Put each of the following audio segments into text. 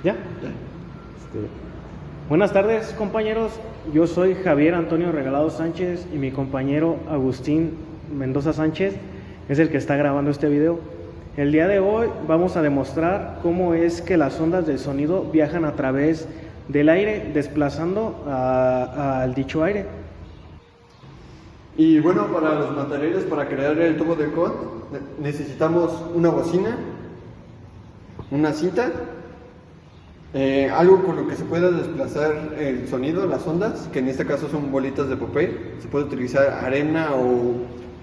¿Ya? Buenas tardes, compañeros. Yo soy Javier Antonio Regalado Sánchez y mi compañero Agustín Mendoza Sánchez es el que está grabando este video. El día de hoy vamos a demostrar cómo es que las ondas del sonido viajan a través del aire, desplazando al dicho aire. Y bueno, para los materiales para crear el tubo de COD necesitamos una bocina, una cinta, algo con lo que se pueda desplazar el sonido, las ondas, que en este caso son bolitas de papel. Se puede utilizar arena o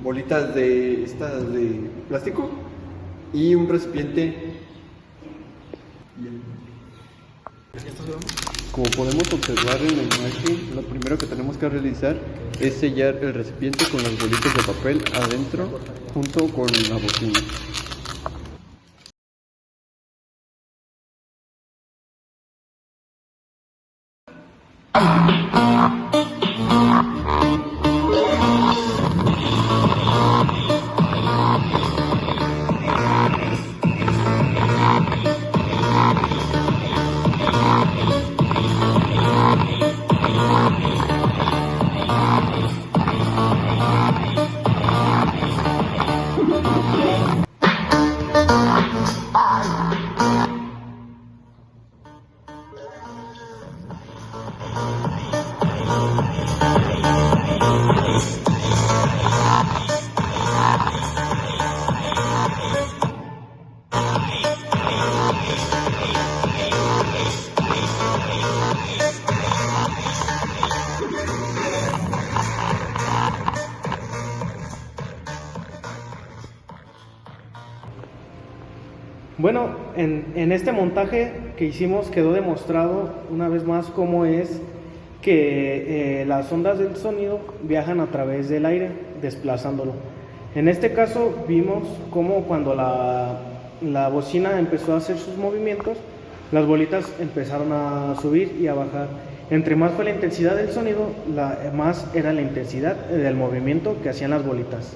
bolitas de plástico y un recipiente. Como podemos observar en la imagen, lo primero que tenemos que realizar es sellar el recipiente con las bolitas de papel adentro junto con la bocina. Bueno, en este montaje que hicimos quedó demostrado una vez más cómo es que las ondas del sonido viajan a través del aire, desplazándolo. En este caso vimos cómo cuando la bocina empezó a hacer sus movimientos, las bolitas empezaron a subir y a bajar. Entre más fue la intensidad del sonido, más era la intensidad del movimiento que hacían las bolitas.